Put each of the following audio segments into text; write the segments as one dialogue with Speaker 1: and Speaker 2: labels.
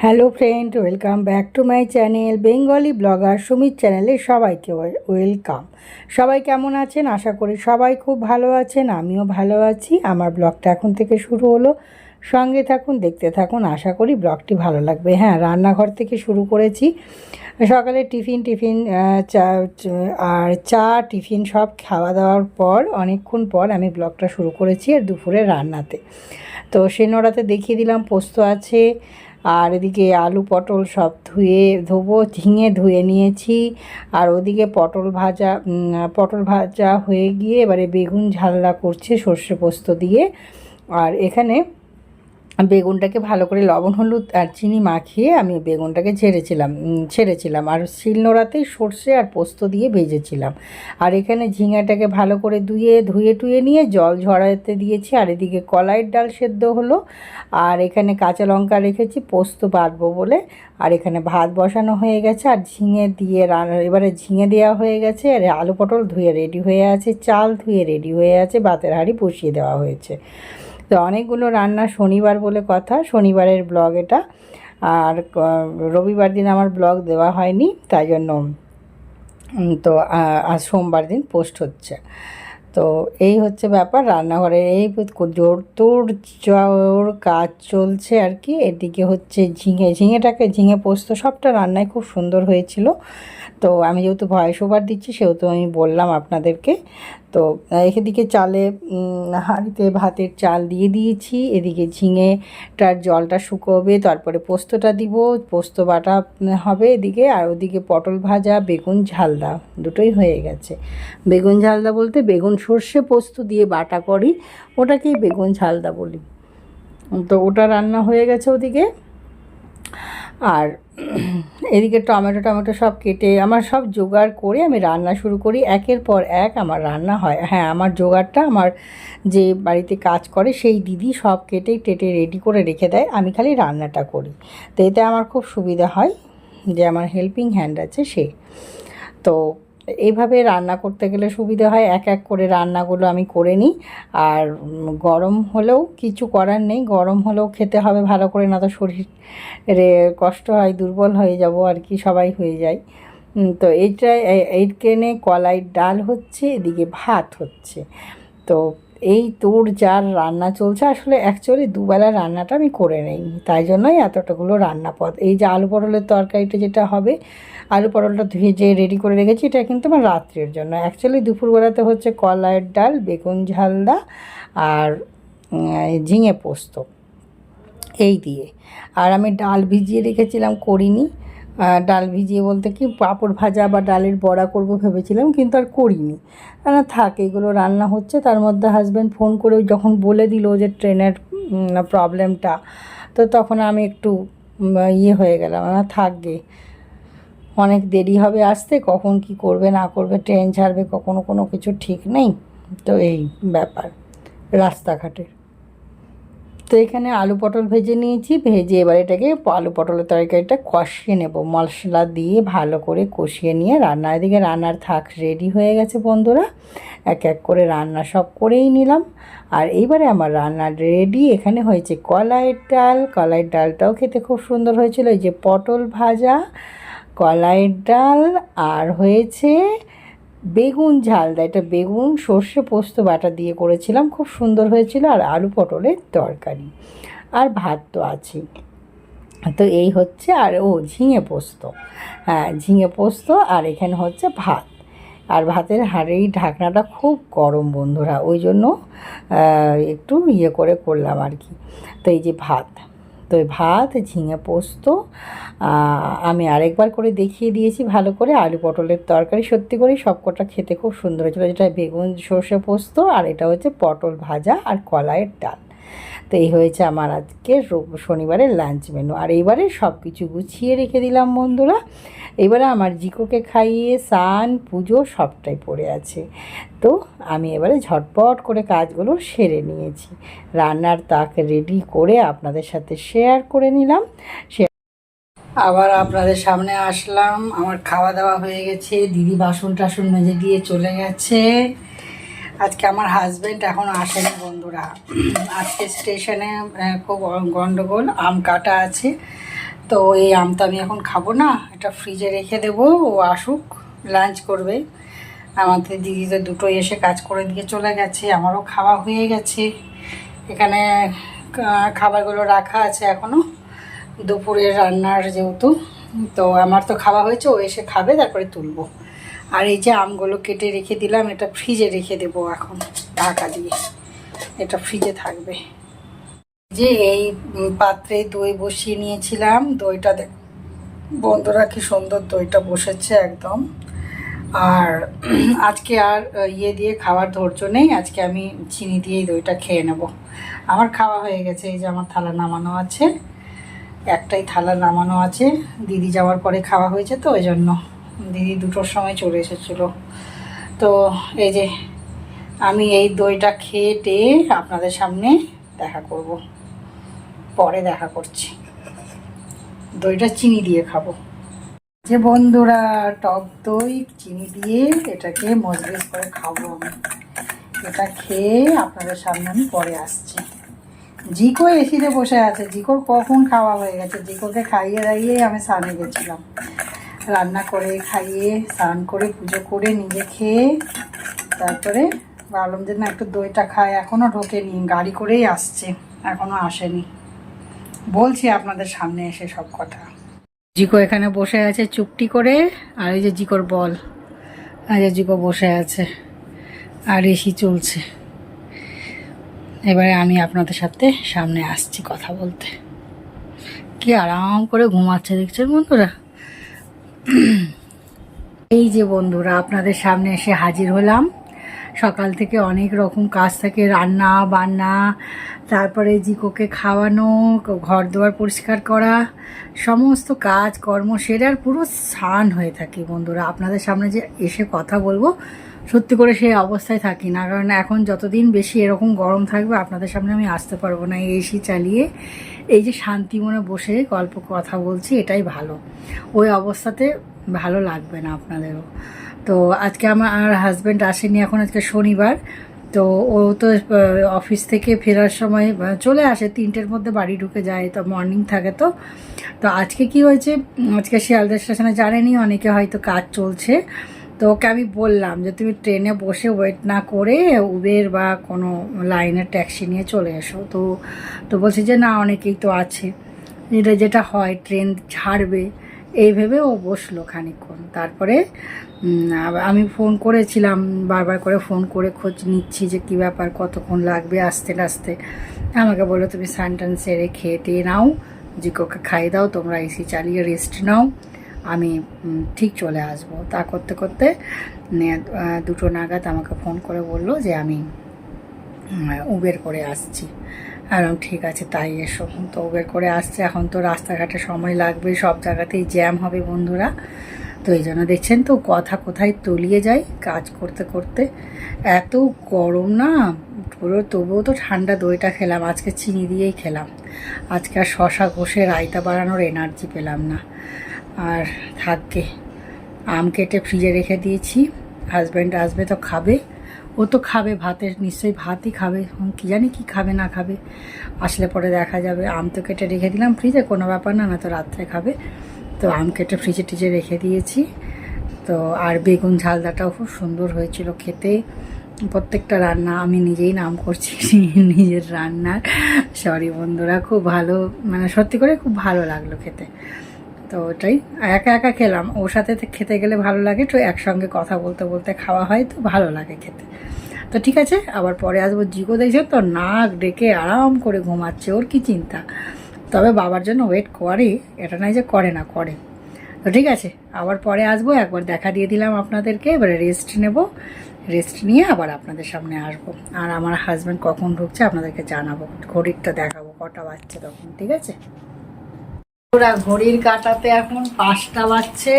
Speaker 1: Hello friend, welcome back to my channel Bengali blogger Sumit চ্যানেলে সবাইকে welcome. সবাই কেমন আছেন? আশা করি সবাই খুব ভালো আছেন, আমিও ভালো আছি। আমার ব্লগটা এখন থেকে শুরু হলো, সঙ্গে থাকুন, দেখতে থাকুন। আশা করি ব্লগটি ভালো লাগবে। হ্যাঁ, রান্নাঘর থেকে শুরু করেছি। সকালে টিফিন চা টিফিন সব খাওয়া দাওয়ার পর অনেকক্ষণ পর আমি ব্লগটা শুরু করেছি। আর দুপুরে রান্নাতে তো নোড়াতে দেখিয়ে দিলাম পোস্ত আছে, আর এদিকে আলু পটল সব ধোবো, ঝিঙে ধুয়ে নিয়েছি। আর ওদিকে পটল ভাজা হয়ে গিয়ে এবারে বেগুন ঝালনা করছে সর্ষে পোস্ত দিয়ে। আর এখানে বেগুনটাকে ভালো করে লবণ হলুদ আর চিনি মাখিয়ে আমি বেগুনটাকে ছেড়েছিলাম আর শিলনোড়াতেই সর্ষে আর পোস্ত দিয়ে ভেজেছিলাম। আর এখানে ঝিঙাটাকে ভালো করে ধুয়ে টুয়ে নিয়ে জল ঝরাতে দিয়েছি। আর এদিকে কলাইয়ের ডাল সেদ্ধ হলো, আর এখানে কাঁচা লঙ্কা রেখেছি পোস্ত বাটবো বলে। আর এখানে ভাত বসানো হয়ে গেছে, আর এবারে ঝিঙে দেওয়া হয়ে গেছে। আর আলু পটল ধুয়ে রেডি হয়ে আছে, চাল ধুয়ে রেডি হয়ে আছে, ভাতের হাঁড়ি বসিয়ে দেওয়া হয়েছে। তো অনেকগুলো রান্না, শনিবার বলে কথা, শনিবারের ব্লগ এটা। আর রবিবার দিন আমার ব্লগ দেওয়া হয়নি, তাই জন্য তো আজ সোমবার দিন পোস্ট হচ্ছে। তো এই হচ্ছে ব্যাপার, রান্নাঘরে এই জোর কাজ চলছে আর কি। এদিকে হচ্ছে ঝিঙে পোস্ত সবটা রান্নায় খুব সুন্দর হয়েছিল। তো আমি যেহেতু ভয়েস ওভার দিচ্ছি সেহেতু আমি বললাম আপনাদেরকে। তো এদিকে হাঁড়িতে ভাতের চাল দিয়ে দিয়েছি, এদিকে ঝিঙেটার জলটা শুকোবে, তারপরে পোস্তটা দিব, পোস্ত বাটা হবে এদিকে। আর ওদিকে পটল ভাজা, বেগুন ঝালদা দুটোই হয়ে গেছে। বেগুন ঝালদা বলতে বেগুন সর্ষে পোস্ত দিয়ে বাটা করি, ওটাকেই বেগুন ঝালদা বলি। তো ওটা রান্না হয়ে গেছে ওদিকে। আর এদিকে টমেটো সব কেটে আমার সব জোগাড় করে আমি রান্না শুরু করি। একের পর এক আমার রান্না হয়। হ্যাঁ, আমার জোগাড়টা আমার যে বাড়িতে কাজ করে সেই দিদি সব কেটে রেডি করে রেখে দেয়, আমি খালি রান্নাটা করি। তো এতে আমার খুব সুবিধা হয় যে আমার হেল্পিং হ্যান্ড আছে সে। তো এইভাবে রান্না করতে গেলে সুবিধা হয়, এক এক করে রান্নাগুলো আমি করে নিই। আর গরম হলেও কিছু করার নেই, গরম হলেও খেতে হবে ভালো করে, না তো শরীরে কষ্ট হয়, দুর্বল হয়ে যাব আর কি, সবাই হয়ে যায়। তো এইখানে কলাইয়ের ডাল হচ্ছে, এদিকে ভাত হচ্ছে। তো এই যার রান্না চলছে, আসলে অ্যাকচুয়ালি দুবেলা রান্নাটা আমি করে নেই, তাই জন্যই এতটাগুলো রান্নাপদ। এই যে আলু পটলের তরকারিটা যেটা হবে, আলু পটলটা ধুয়ে যে রেডি করে রেখেছি, এটা কিন্তু আমার রাত্রের জন্য। অ্যাকচুয়ালি দুপুরবেলাতে হচ্ছে কলাইয়ের ডাল, বেগুন ঝালদা আর ঝিঙে পোস্ত এই দিয়ে। আর আমি ডাল ভিজিয়ে রেখেছিলাম, করিনি। ডাল ভিজিয়ে বলতে কি, পাঁপড় ভাজা বা ডালের বড়া করব ভেবেছিলাম, কিন্তু আর করিনি। থাক, এগুলো রান্না হচ্ছে। তার মধ্যে হাজব্যান্ড ফোন করে যখন বলে দিল যে ট্রেনের প্রবলেমটা, তো তখন আমি একটু হয়ে গেলাম, থাকবে, অনেক দেরি হবে আসতে, কখন কি করবে না করবে, ট্রেন ছাড়বে কখনো, কোনো কিছু ঠিক নেই। তো এই ব্যাপার রাস্তাঘাটের। তো এখানে আলু পটল ভেজে নিয়েছি, ভেজে এবার এটাকে আলু পটলের তরকারিটা কষিয়ে নেব, মশলা দিয়ে ভালো করে কষিয়ে নিয়ে এদিকে রান্নার থাক রেডি হয়ে গেছে বন্ধুরা। এক এক করে রান্না সব করেই নিলাম। আর এইবারে আমার রান্না রেডি। এখানে হয়েছে কলাইয়ের ডালটাও খেতে খুব সুন্দর হয়েছিল। এই যে পটল ভাজা, কলাইয়ের ডাল, আর হয়েছে বেগুন ঝালদা, এটা বেগুন সর্ষে পোস্ত বাটা দিয়ে করেছিলাম, খুব সুন্দর হয়েছিল। আর আলু পটলের তরকারি, আর ভাত তো আছেই। তো এই হচ্ছে। আর ঝিঙে পোস্ত, হ্যাঁ ঝিঙে পোস্ত। আর এখানে হচ্ছে ভাত। আর ভাতের হাঁড়ির ঢাকনাটা খুব গরম বন্ধুরা, ওই জন্য একটু করে করলাম আর কি। তো এই যে ভাত, তো ভাত, ঝিঙে পোস্ত আমি আরেকবার করে দেখিয়ে দিয়েছি ভালো করে। আলু পটলের তরকারি সত্যি করেই সবকটা খেতে খুব সুন্দর হয়েছিলো, যেটা বেগুন সর্ষে পোস্ত, আর এটা হচ্ছে পটল ভাজা আর কলাইয়ের ডাল। তো এই হয়েছে আমার আজকে শনিবারের লাঞ্চ মেনু। আর এইবারে সব কিছু গুছিয়ে রেখে দিলাম বন্ধুরা। এবারে আমার জিকোকে খাইয়ে স্নান পুজো সবটাই পড়ে আছে। তো আমি এবারে ঝটপট করে কাজগুলো সেরে নিয়েছি, রান্নার তাক রেডি করে আপনাদের সাথে শেয়ার করে নিলাম। আবার আপনাদের সামনে আসলাম। আমার খাওয়া দাওয়া হয়ে গেছে, দিদি বাসন টাসন মেজে দিয়ে চলে গেছে। আজকে আমার হাজব্যান্ড এখন আসেনি বন্ধুরা, আজকে স্টেশনে খুব গন্ডগোল, আম কাটা আছে, তো এই আমটা আমি এখন খাবো না, এটা ফ্রিজে রেখে দেবো, ও আসুক লাঞ্চ করবে। আমাদের দিদি তো দুটোই এসে কাজ করে দিয়ে চলে গেছে, আমারও খাওয়া হয়ে গেছে। এখানে খাবারগুলো রাখা আছে এখনও, দুপুরের রান্নার যেহেতু। তো আমার তো খাওয়া হয়েছে, ও এসে খাবে, তারপরে তুলবো। আর এই যে আমগুলো কেটে রেখে দিলাম, এটা ফ্রিজে রেখে দেবো এখন ঢাকা দিয়ে, এটা ফ্রিজে থাকবে। যে এই পাত্রে দই বসিয়ে নিয়েছিলাম, দইটা দেখ বন্ধুরা কি সুন্দর দইটা বসেছে একদম। আর আজকে আর ইয়ে দিয়ে খাওয়ার ধৈর্য নেই, আজকে আমি চিনি দিয়েই দইটা খেয়ে নেব। আমার খাওয়া হয়ে গেছে, এই যে আমার থালা নামানো আছে, একটাই থালা নামানো আছে, দিদি যাওয়ার পরে খাওয়া হয়েছে, তো ওই জন্য দিদি 2টোর সময় চলে এসেছিলো। তো এই যে আমি এই দইটা খেয়ে টেয়ে আপনাদের সামনে দেখা করব, পরে দেখা করছি। দইটা চিনি দিয়ে খাবো। যে বন্ধুরা, টক দই চিনি দিয়ে এটাকে মজলিস করে খাবো আমি। এটা খেয়ে আপনাদের সামনে আমি পরে আসছি। জিকো এসিতে বসে আছে, জিকোর কখন খাওয়া হয়ে গেছে। জিকোকে খাইয়ে দাইয়ে আমি স্নানে গেছিলাম, রান্না করে খাইয়ে স্নান করে পুজো করে নিজে খেয়ে তারপরে ভাবলাম যে না একটু দইটা খায়। এখনও ঢোকেনি, গাড়ি করেই আসছে, এখনও আসেনি। বলছি আপনাদের সামনে এসে সব কথা। জিকো এখানে বসে আছে চুপটি করে, আর এই যে জিকোর বল, আর যে জিকো বসে আছে, আর এসি চলছে। এবারে আমি আপনাদের সাথে সামনে আসছি কথা বলতে। কি আরাম করে ঘুমাচ্ছে দেখছেন বন্ধুরা। এই যে বন্ধুরা, আপনাদের সামনে এসে হাজির হলাম। সকাল থেকে অনেক রকম কাজ থাকে, রান্না বান্না, তারপরে জিকোকে খাওয়ানো, ঘর দুয়ার পরিষ্কার করা, সমস্ত কাজ কর্ম সেরে আর পুরো স্নান হয়ে থাকি বন্ধুরা। আপনাদের সামনে যে এসে কথা বলবো, সত্যি করে সেই অবস্থায় থাকি না, কারণ এখন যতদিন বেশি এরকম গরম থাকবে আপনাদের সামনে আমি আসতে পারবো না। এসি চালিয়ে এই যে শান্তি মনে বসে গল্প কথা বলছি, এটাই ভালো। ওই অবস্থাতে ভালো লাগবে না আপনাদেরও। তো আজকে আমার হাজব্যান্ড আসেনি, এখন আজকে শনিবার। তো ও তো অফিস থেকে ফেরার সময় চলে আসে, 3টের মধ্যে বাড়ি ঢুকে যায়, তো মর্নিং থাকে। তো তো আজকে কি হয়েছে, আজকে শিয়ালদা স্টেশনে জানেনি অনেকে, হয়তো কাজ চলছে। তো ওকে আমি বললাম যে তুমি ট্রেনে বসে ওয়েট না করে উবের বা কোনো লাইনের ট্যাক্সি নিয়ে চলে এসো। তো তো বলছে যে না অনেকেই তো আছে, যেটা হয় ট্রেন ছাড়বে, এই ভেবে ও বসলো খানিকক্ষণ। তারপরে আমি ফোন করেছিলাম, বারবার করে ফোন করে খোঁজ নিচ্ছি যে কী ব্যাপার, কতক্ষণ লাগবে আসতে আসতে। আমাকে বললো তুমি স্নান টান সেরে খেয়ে টেয়ে নাও, জিকোকে খাইয়ে দাও, তোমরা এসি চালিয়ে রেস্ট নাও, আমি ঠিক চলে আসবো। তা করতে করতে 2টো নাগাদ আমাকে ফোন করে বললো যে আমি উবের করে আসছি। আর ঠিক আছে তাই এসো। তো উবের করে আসছে। এখন তো রাস্তাঘাটে সময় লাগবে, সব জায়গাতেই জ্যাম হবে বন্ধুরা। তো এই জন্য দেখছেন তো কথা কোথায় তলিয়ে যায় কাজ করতে করতে। এত গরম না পুরো, তবুও তো ঠান্ডা দইটা খেলাম, আজকে চিনি দিয়েই খেলাম। আজকে আর শশা ঘষে রায়তা বানানোর এনার্জি পেলাম না। আর থাকবে, আম কেটে ফ্রিজে রেখে দিয়েছি, হাজব্যান্ড আসবে তো খাবে, ও তো খাবে ভাতের, নিশ্চয়ই ভাতই খাবে, কী জানি কি খাবে না খাবে, আসলে পরে দেখা যাবে। আম তো কেটে রেখে দিলাম ফ্রিজে, কোনো ব্যাপার না, না তো রাত্রে খাবে। তো আম কেটে ফ্রিজে টিজে রেখে দিয়েছি। তো আর বেগুন ঝালদাটাও খুব সুন্দর হয়েছিল খেতে। প্রত্যেকটা রান্না আমি নিজেই নাম করছি নিজের রান্নার, সরি বন্ধুরা, খুব ভালো, মানে সত্যি করে খুব ভালো লাগলো খেতে। তো ওটাই একা একা খেলাম, ওর সাথে খেতে গেলে ভালো লাগে, তো একসঙ্গে কথা বলতে বলতে খাওয়া হয়, তো ভালো লাগে খেতে। তো ঠিক আছে, আবার পরে আসবো। জিকো দেখছে তো নাক ডেকে আরাম করে ঘুমাচ্ছে, ওর কি চিন্তা। তবে বাবার জন্য ওয়েট করে, এটা নয় যে করে না, করে। তো ঠিক আছে, আবার পরে আসবো, একবার দেখা দিয়ে দিলাম আপনাদেরকে, এবারে রেস্ট নেব, রেস্ট নিয়ে আবার আপনাদের সামনে আসবো। আর আমার হাজব্যান্ড কখন ঢুকছে আপনাদেরকে জানাবো, ঘড়িরটা দেখাবো কটা বাজছে তখন, ঠিক আছে। ওরা ঘড়ির কাঁটাতে এখন 5টা বাজছে।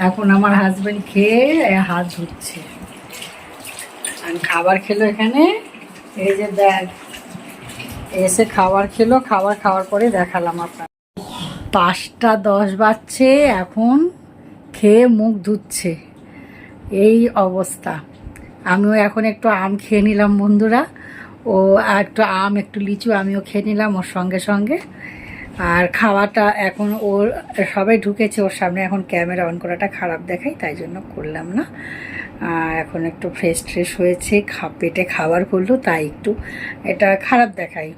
Speaker 1: এখন আমার হাজব্যান্ড খেয়ে হাত ধুচ্ছে আর খাবার খেলো এখানে, এই যে দেখ এসে খাবার খেলো, খাওয়ার পরে দেখালাম আপনার। 5টা 10 বাজছে, এখন খেয়ে মুখ ধুচ্ছে, এই অবস্থা। আমিও এখন একটু আম খেয়ে নিলাম বন্ধুরা, ও একটু আম একটু লিচু আমিও খেয়ে নিলাম ওর সঙ্গে সঙ্গে। আর খাওয়াটা এখন ওর সবাই ঢুকেছে, ওর সামনে এখন ক্যামেরা অন করাটা খারাপ দেখাই, তাই জন্য করলাম না। এখন একটু ফ্রেশ ট্রেশ হয়েছে, পেটে খাবার করলো, তাই একটু এটা খারাপ দেখাই।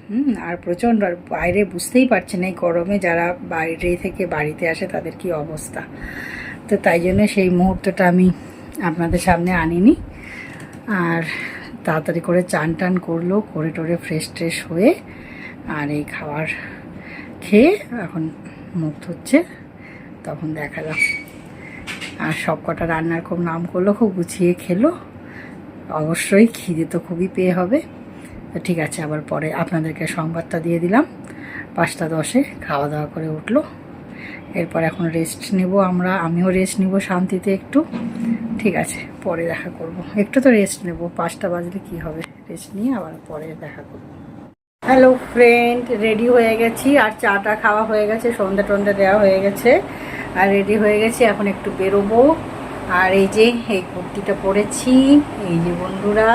Speaker 1: আর প্রচণ্ড, আর বাইরে বুঝতেই পারছে না এই গরমে যারা বাইরে থেকে বাড়িতে আসে তাদের কি অবস্থা। তো তাই জন্য সেই মুহূর্তটা আমি আপনাদের সামনে আনিনি। আর তাড়াতাড়ি করে চান টান করলো, করে টোরে ফ্রেশ ট্রেশ হয়ে আর এই খাবার খেয়ে এখন মুখ ধুচ্ছে, তখন দেখালাম। আর সব কটা রান্নার খুব নাম করলো, খুব গুছিয়ে খেলো। অবশ্যই খিদে তো খুবই পেয়ে হবে। তো ঠিক আছে, আবার পরে আপনাদেরকে সংবাদটা দিয়ে দিলাম। 5টা 10-এ খাওয়া দাওয়া করে উঠলো। এরপর এখন রেস্ট নেব আমিও রেস্ট নেব শান্তিতে একটু। ঠিক আছে, পরে দেখা করব। একটু তো রেস্ট নেব, 5টা বাজলে কি হবে, রেস্ট নিয়ে আবার পরে দেখা করব। হ্যালো ফ্রেন্ড, রেডি হয়ে গেছি, আর চাটা খাওয়া হয়ে গেছে, সন্ধ্যা টন্ধা দেওয়া হয়ে গেছে, আর রেডি হয়ে গেছি। এখন একটু বেরোবো। আর এই যে এই কুর্তিটা পরেছি, এই যে বন্ধুরা,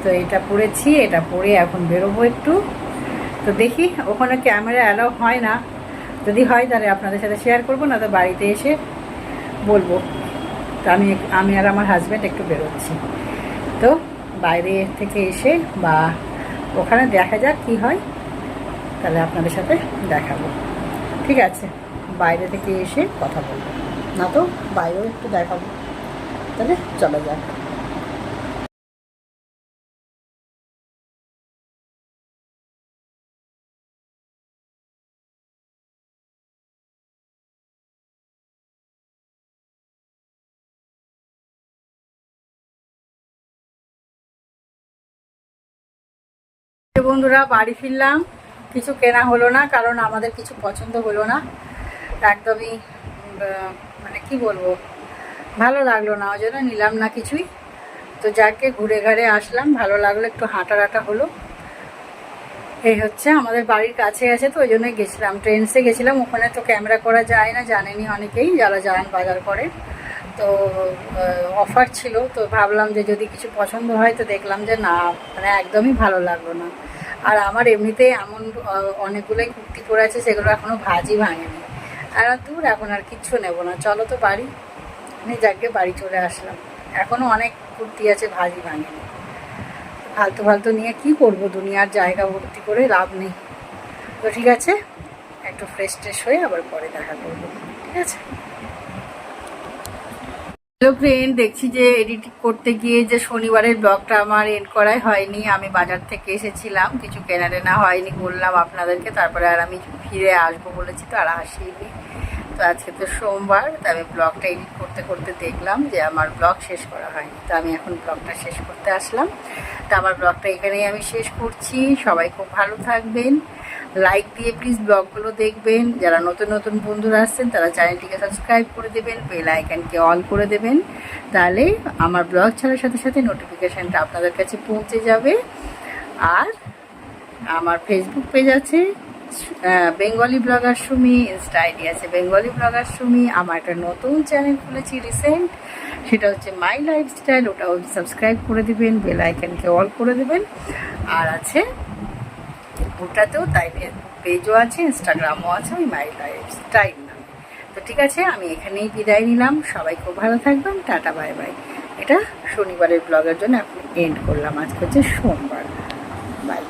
Speaker 1: তো এটা পরেছি, এটা পরে এখন বেরোবো একটু। তো দেখি, ওখানে ক্যামেরা অ্যালাউ হয় না, যদি হয় তাহলে আপনাদের সাথে শেয়ার করবো, না তো বাড়িতে এসে বলবো। তো আমি আর আমার হাজব্যান্ড একটু বেরোচ্ছি। তো বাইরে থেকে এসে বা ওখানে দেখা যাক কি হয়, তাহলে আপনাদের সাথে দেখাবো। ঠিক আছে, বাইরে থেকে এসে কথা বলবো, না তো বাইরেও একটু দেখাবো। তাহলে চলে যাক। বন্ধুরা, বাড়ি ফিরলাম। কিছু কেনা হলো না, কারণ আমাদের কিছু পছন্দ হলো না একদমই। মানে কি বলবো, ভালো লাগলো না, ওই জন্য নিলাম না কিছুই। তো যাকে ঘুরে ঘাড়ে আসলাম, ভালো লাগলো, একটু হাঁটা হলো। এই হচ্ছে, আমাদের বাড়ির কাছে আছে, তো ওই জন্যই গেছিলাম, ট্রেন্সে গেছিলাম। ওখানে তো ক্যামেরা করা যায় না, জানেনি অনেকেই যারা যান বাজার করে। তো অফার ছিল, তো ভাবলাম যে যদি কিছু পছন্দ হয়, তো দেখলাম যে না, মানে একদমই ভালো লাগলো না। আর আমার এমনিতে এমন অনেকগুলোই কুর্তি পরে আছে, সেগুলো এখনও ভাজই ভাঙেনি। আর দূর, এখন আর কিচ্ছু নেবো না, চলো তো বাড়ি। যাকে বাড়ি চলে আসলাম। এখনও অনেক কুর্তি আছে, ভাজই ভাঙেনি। ফালতু ফালতু নিয়ে কি করব, দুনিয়ার জায়গা ভর্তি করে লাভ নেই। তো ঠিক আছে, একটু ফ্রেশ ট্রেশ হয়ে আবার পরে দেখা করবো। ঠিক আছে। হ্যালো ফ্রেন্ড, দেখছি যে এডিট করতে গিয়ে যে শনিবারের ব্লগটা আমার এন্ড করাই হয়নি। আমি বাজার থেকে এসেছিলাম, কিছু কেনাটেনা হয়নি বললাম আপনাদেরকে, তারপরে আর আমি ফিরে আসবো বলেছি, তো আর আসিনি। তো আজকে তো সোমবার, তো আমি ব্লগটা এডিট করতে করতে দেখলাম যে আমার ব্লগ শেষ করা হয়নি। তো আমি এখন ব্লগটা শেষ করতে আসলাম। তো আমার ব্লগটা এখানেই আমি শেষ করছি। সবাই খুব ভালো থাকবেন, লাইক দিয়ে প্লিজ ব্লগগুলো দেখবেন। যারা নতুন নতুন বন্ধুরা আসছেন, তারা চ্যানেলটিকে সাবস্ক্রাইব করে দেবেন, বেল আইকনকে অল করে দেবেন, তাহলে আমার ব্লগ ছাড়ার সাথে সাথে নোটিফিকেশানটা আপনাদের কাছে পৌঁছে যাবে। আর আমার ফেসবুক পেজ আছে Bengali blogger Sumi, Insta ID আছে বেঙ্গলি ব্লগার সুমি। আমার একটা নতুন চ্যানেল খুলেছি রিসেন্ট, সেটা হচ্ছে মাই লাইফস্টাইল, ওটাও সাবস্ক্রাইব করে দেবেন, বেল আইকনকে অল করে দেবেন। আর আছে ওটাতেও, তাই ফেসবুক পেজও আছে, ইনস্টাগ্রামও আছে, ওই মাই লাইফস্টাইল নামে। তো ঠিক আছে, আমি এখানেই বিদায় নিলাম। সবাই খুব ভালো থাকবেন, টাটা বাই বাই। এটা শনিবারের ব্লগের জন্য এখন এন্ড করলাম, আজকে হচ্ছে সোমবার। বাই।